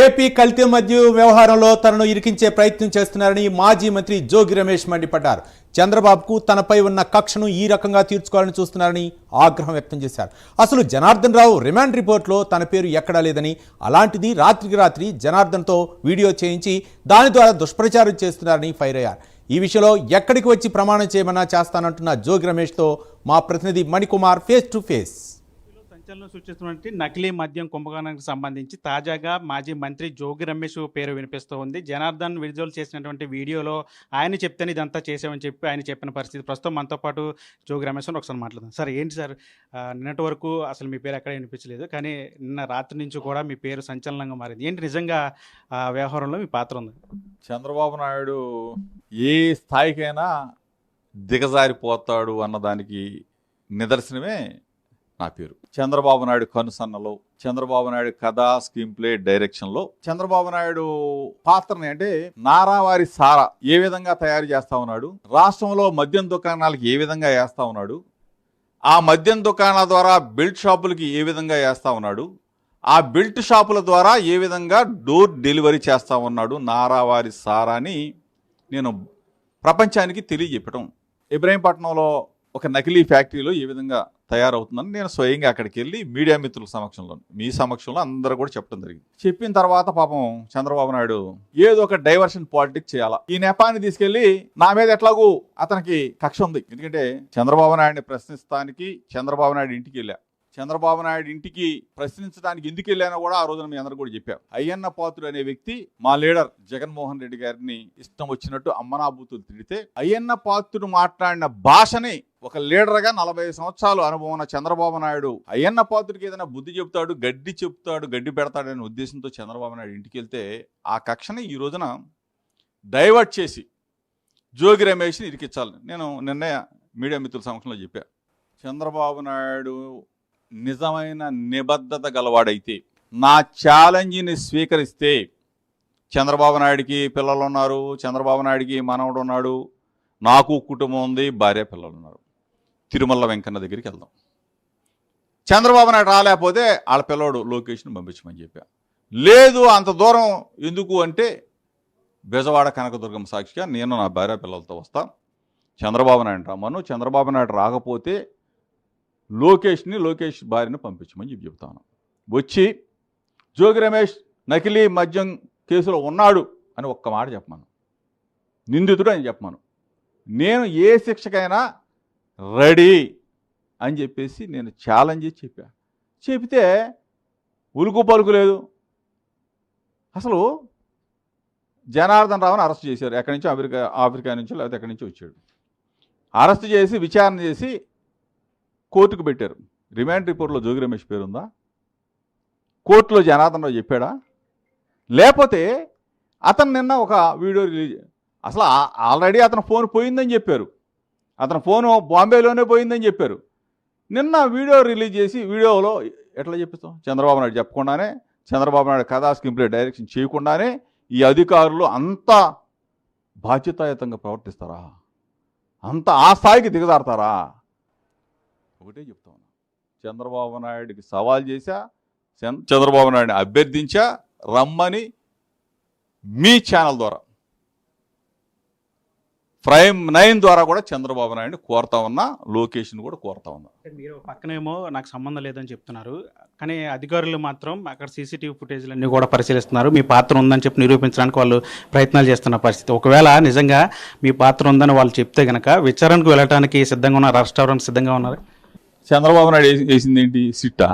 AP కల్తీ మద్యం వ్యవహారంలో తనను ఇరికించే ప్రయత్నం చేస్తున్నారని మాజీ మంత్రి జోగి రమేష్ మండిపడ్డారు. చంద్రబాబుకు తనపై ఉన్న కక్షను ఈ రకంగా తీర్చుకోవాలని చూస్తున్నారని ఆగ్రహం వ్యక్తం చేశారు. అసలు జనార్దన్ రావు రిమాండ్ రిపోర్ట్లో తన పేరు ఎక్కడా లేదని, అలాంటిది రాత్రికి రాత్రి జనార్దన్తో వీడియో చేయించి దాని ద్వారా దుష్ప్రచారం చేస్తున్నారని ఫైర్ అయ్యారు. ఈ విషయంలో ఎక్కడికి వచ్చి ప్రమాణం చేయమన్నా చేస్తానంటున్న జోగి రమేష్తో మా ప్రతినిధి మణికుమార్ ఫేస్ టు ఫేస్. సంచలనం సృష్టిస్తున్నటువంటి నకిలీ మద్యం కుంభకోణానికి సంబంధించి తాజాగా మాజీ మంత్రి జోగి రమేష్ పేరు వినిపిస్తూ ఉంది. జనార్దన్ విడుదల చేసినటువంటి వీడియోలో ఆయన చెప్తేనే ఇదంతా చేసామని చెప్పి ఆయన చెప్పిన పరిస్థితి. ప్రస్తుతం మనతో పాటు జోగి రమేష్ అని ఒకసారి మాట్లాడదాం. సార్, ఏంటి సార్, నిన్నటి వరకు అసలు మీ పేరు ఎక్కడ వినిపించలేదు, కానీ నిన్న రాత్రి నుంచి కూడా మీ పేరు సంచలనంగా మారింది. ఏంటి నిజంగా వ్యవహారంలో మీ పాత్ర ఉంది? చంద్రబాబు నాయుడు ఏ స్థాయికైనా దిగజారిపోతాడు అన్నదానికి నిదర్శనమే నా పేరు. చంద్రబాబు నాయుడు కనుసన్నలో, చంద్రబాబు నాయుడు కథా స్క్రీన్ ప్లే డైరెక్షన్లో చంద్రబాబు నాయుడు పాత్రని అంటే నారావారి సారా ఏ విధంగా తయారు చేస్తా ఉన్నాడు, రాష్ట్రంలో మద్యం దుకాణాలకి ఏ విధంగా వేస్తా ఉన్నాడు, ఆ మద్యం దుకాణాల ద్వారా బెల్ట్ షాపులకి ఏ విధంగా వేస్తా ఉన్నాడు, ఆ బెల్ట్ షాపుల ద్వారా ఏ విధంగా డోర్ డెలివరీ చేస్తా ఉన్నాడు నారావారి సారాని నేను ప్రపంచానికి తెలియజెప్పటం. ఇబ్రహీంపట్నంలో ఒక నకిలీ ఫ్యాక్టరీలో ఏ విధంగా తయారవుతుందని నేను స్వయంగా అక్కడికి వెళ్ళి మీడియా మిత్రుల సమక్షంలో, మీ సమక్షంలో అందరూ కూడా చెప్పడం జరిగింది. చెప్పిన తర్వాత పాపం చంద్రబాబు నాయుడు ఏదో ఒక డైవర్షన్ పాలిటిక్స్ చేయాలా, ఈ నెపాన్ని తీసుకెళ్లి నా మీద ఎట్లాగూ అతనికి కక్ష ఉంది. ఎందుకంటే చంద్రబాబు నాయుడిని ప్రశ్నిస్తానికి చంద్రబాబు నాయుడు ఇంటికి వెళ్ళా. చంద్రబాబు నాయుడు ఇంటికి ప్రశ్నించడానికి ఎందుకు వెళ్ళానో కూడా ఆ రోజున మీ అందరూ కూడా చెప్పారు. అయ్యన్న పాత్రుడు అనే వ్యక్తి మా లీడర్ జగన్మోహన్ రెడ్డి గారిని ఇష్టం వచ్చినట్టు అమ్మనాబూతులు తిడితే, అయ్యన్న పాత్రుడు మాట్లాడిన భాషని ఒక లీడర్గా 40 సంవత్సరాలు అనుభవం ఉన్న చంద్రబాబు నాయుడు అయ్యన్న పాత్రుడికి ఏదైనా బుద్ధి చెప్తాడు, గడ్డి పెడతాడనే ఉద్దేశంతో చంద్రబాబు నాయుడు ఇంటికి వెళ్తే ఆ కక్షని ఈ రోజున డైవర్ట్ చేసి జోగి రమేష్ని ఇరికించాలని నేను నిన్న మీడియా మిత్రుల సమక్షంలో చెప్పా. చంద్రబాబు నాయుడు నిజమైన నిబద్ధత గలవాడైతే, నా ఛాలెంజ్ని స్వీకరిస్తే, చంద్రబాబు నాయుడికి పిల్లలు ఉన్నారు, చంద్రబాబు నాయుడికి మనవడు ఉన్నాడు, నాకు కుటుంబం ఉంది, భార్య పిల్లలు ఉన్నారు, తిరుమల వెంకన్న దగ్గరికి వెళ్దాం. చంద్రబాబు నాయుడు రాలేకపోతే వాళ్ళ పిల్లోడు లోకేష్ని పంపించమని చెప్పా. లేదు అంత దూరం ఎందుకు అంటే, బెజవాడ కనకదుర్గమ్మ సాక్షిగా నేను నా భార్య పిల్లలతో వస్తా, చంద్రబాబు నాయుడు రమ్మను, చంద్రబాబు నాయుడు రాకపోతే లోకేష్ భార్యను పంపించమని చెప్తాను. వచ్చి జోగి రమేష్ నకిలీ మద్యం కేసులో ఉన్నాడు అని ఒక్క మాట చెప్పమను, నిందితుడు అని చెప్పమను, నేను ఏ శిక్షకైనా రెడీ అని చెప్పేసి నేను ఛాలెంజ్ చేసి చెప్పా. చెబితే ఉలుకు పలుకు లేదు. అసలు జనార్దన్ రావుని అరెస్ట్ చేశారు. ఎక్కడి నుంచో ఆఫ్రికా నుంచో లేకపోతే ఎక్కడి నుంచో వచ్చాడు. అరెస్ట్ చేసి విచారణ చేసి కోర్టుకు పెట్టారు. రిమాండ్ రిపోర్ట్లో జోగి రమేష్ పేరుందా? కోర్టులో జనార్దన్ రావు చెప్పాడా? లేకపోతే అతను నిన్న ఒక వీడియో రిలీజ్, అసలు ఆల్రెడీ అతని ఫోన్ పోయిందని చెప్పారు, అతని ఫోను బాంబేలోనే పోయిందని చెప్పారు. నిన్న వీడియో రిలీజ్ చేసి వీడియోలో ఎట్లా చెప్పిస్తాం? చంద్రబాబు నాయుడు చెప్పకుండానే, చంద్రబాబు నాయుడు కథా స్క్రీన్ ప్లే డైరెక్షన్ చేయకుండానే ఈ అధికారులు అంత బాధ్యతాయుతంగా ప్రవర్తిస్తారా? అంత ఆ స్థాయికి దిగజారుతారా? ఒకటే చెప్తా ఉన్నా, చంద్రబాబు నాయుడికి సవాల్ చేశా, చంద్రబాబు నాయుడిని అభ్యర్థించా రమ్మని మీ ఛానల్ ద్వారా, ప్రైమ్ 9 ద్వారా కూడా చంద్రబాబు నాయుడిని కోరుతా ఉన్నా, లోకేష్ని కూడా కోరుతా ఉన్నా. మీరు పక్కనేమో నాకు సంబంధం లేదని చెప్తున్నారు, కానీ అధికారులు మాత్రం అక్కడ సీసీటీవీ ఫుటేజ్లన్నీ కూడా పరిశీలిస్తున్నారు. మీ పాత్ర ఉందని చెప్పి నిరూపించడానికి వాళ్ళు ప్రయత్నాలు చేస్తున్న పరిస్థితి. ఒకవేళ నిజంగా మీ పాత్ర ఉందని వాళ్ళు చెప్తే కనుక విచారణకు వెళ్ళడానికి సిద్ధంగా ఉన్నారు, రెస్టారెంట్ సిద్ధంగా ఉన్నారు. చంద్రబాబు నాయుడు వేసింది ఏంటి? సిట్టా?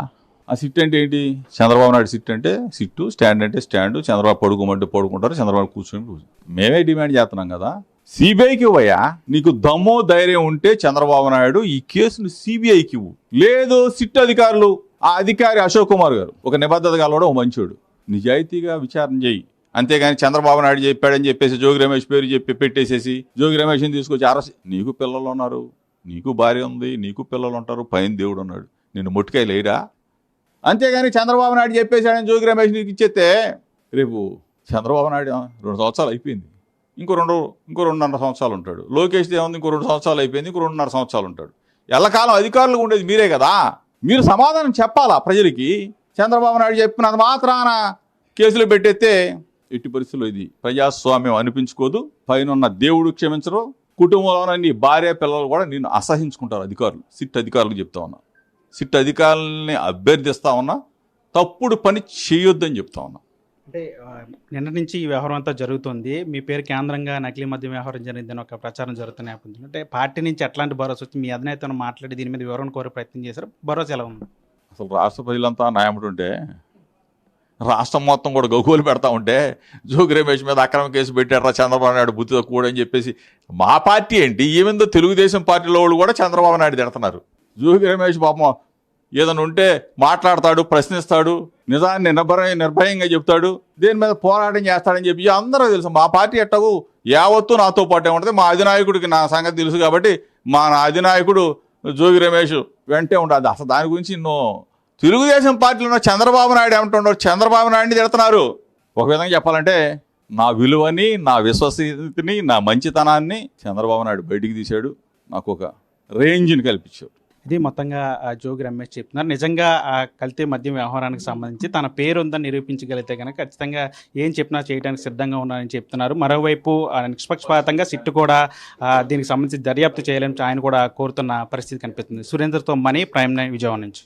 ఆ సిట్ అంటే ఏంటి? చంద్రబాబు నాయుడు సిట్ అంటే సిట్టు, స్టాండ్ అంటే స్టాండు, చంద్రబాబు పడుకోమంటే పడుకుంటారు, చంద్రబాబు కూర్చొని మేమే డిమాండ్ చేస్తున్నాం కదా. సిబిఐకి ఇవ్వయా, నీకు దమ్ము ధైర్యం ఉంటే చంద్రబాబు నాయుడు ఈ కేసును సిబిఐకి ఇవ్వు. లేదు సిట్ అధికారులు, ఆ అధికారి అశోక్ కుమార్ గారు ఒక నిబద్ధత గలవాడు, ఒక మంచోడు, నిజాయితీగా విచారణ చేయి. అంతేగాని చంద్రబాబు నాయుడు చెప్పాడని చెప్పేసి జోగి రమేష్ పేరు చెప్పి పెట్టేసేసి జోగి రమేష్ని తీసుకొచ్చి అరెస్ట్. నీకు పిల్లలు ఉన్నారు, నీకు భార్య ఉంది, నీకు పిల్లలు ఉంటారు, పైన దేవుడు ఉన్నాడు, నిన్ను ముట్టుకాయ లేరా? అంతేగాని చంద్రబాబు నాయుడు చెప్పేశాడని జోగి రమేష్ నీకు ఇచ్చేస్తే రేపు చంద్రబాబు నాయుడు 2 సంవత్సరాలు అయిపోయింది, ఇంకో 2.5 సంవత్సరాలు ఉంటాడు. లోకేష్ ఏముంది, ఇంకో 2 సంవత్సరాలు అయిపోయింది, ఇంకో 2.5 సంవత్సరాలు ఉంటాడు. ఎల్లకాలం అధికారులు ఉండేది మీరే కదా, మీరు సమాధానం చెప్పాలా ప్రజలకి. చంద్రబాబు నాయుడు చెప్పినంత మాత్రాన కేసులు పెట్టేస్తే ఎట్టి పరిస్థితుల్లో ఇది ప్రజాస్వామ్యం అనిపించుకోదు. పైన దేవుడు క్షమించరు, కుటుంబంలో నీ భార్య పిల్లలు కూడా నిన్ను అసహించుకుంటారు. అధికారులు, సిట్ అధికారులకు చెప్తా ఉన్నా, సిట్ అధికారులని అభ్యర్థిస్తా ఉన్నా, తప్పుడు పని చేయొద్దని చెప్తా ఉన్నా. అంటే నిన్న నుంచి ఈ వ్యవహారం అంతా జరుగుతుంది. మీ పేరు కేంద్రంగా నకిలీ మద్యం వ్యవహారం జరిగిందని ఒక ప్రచారం జరుగుతున్న నేపథ్యంలో అంటే పార్టీ నుంచి ఎట్లాంటి భరోసా వచ్చి మీ అధినేతను మాట్లాడి దీని మీద వివరణ కోరే ప్రయత్నం చేశారు? భరోసా ఎలా ఉంది? అసలు రాష్ట్ర ప్రజలంతా న్యాయముంటే రాష్ట్రం మొత్తం కూడా గోగోలు పెడతా ఉంటే జోగి రమేష్ మీద అక్రమ కేసు పెట్టారా చంద్రబాబు నాయుడు బుద్ధి తక్కువ అని చెప్పేసి మా పార్టీ ఏంటి, ఏమిందో తెలుగుదేశం పార్టీలో వాళ్ళు కూడా చంద్రబాబు నాయుడు తిడుతున్నారు. జోగి రమేష్ పాపం ఏదైనా ఉంటే మాట్లాడతాడు, ప్రశ్నిస్తాడు, నిజాన్ని నిర్భయంగా చెప్తాడు, దేని మీద పోరాటం చేస్తాడని చెప్పి అందరూ తెలుసు. మా పార్టీ ఎట్టకు యావత్తు నాతో పాటే ఉంటుంది. మా అధినాయకుడికి నా సంగతి తెలుసు కాబట్టి మా అధినాయకుడు జోగి రమేష్ వెంటే ఉండదు. అసలు దాని గురించి తెలుగుదేశం పార్టీలో ఉన్న చంద్రబాబు నాయుడు ఏమంటున్నారు, చంద్రబాబు నాయుడిని తిడుతున్నారు. ఒక విధంగా చెప్పాలంటే నా విలువని, నా విశ్వసనీయతని, నా మంచితనాన్ని చంద్రబాబు నాయుడు బయటికి తీశాడు, నాకు ఒక రేంజ్ని కల్పించాడు. ఇది మొత్తంగా జోగి రమేష్ చెప్తున్నారు. నిజంగా ఆ కల్తీ మద్యం వ్యవహారానికి సంబంధించి తన పేరు ఉందని నిరూపించగలిగితే కనుక ఖచ్చితంగా ఏం చెప్పినా చేయడానికి సిద్ధంగా ఉన్నారని చెప్తున్నారు. మరోవైపు నిష్పక్షపాతంగా సిట్టు కూడా దీనికి సంబంధించి దర్యాప్తు చేయాలని ఆయన కూడా కోరుతున్న పరిస్థితి కనిపిస్తుంది. సురేంద్రతో మనీ, ప్రైమ్9 విజయవాడ నుంచి.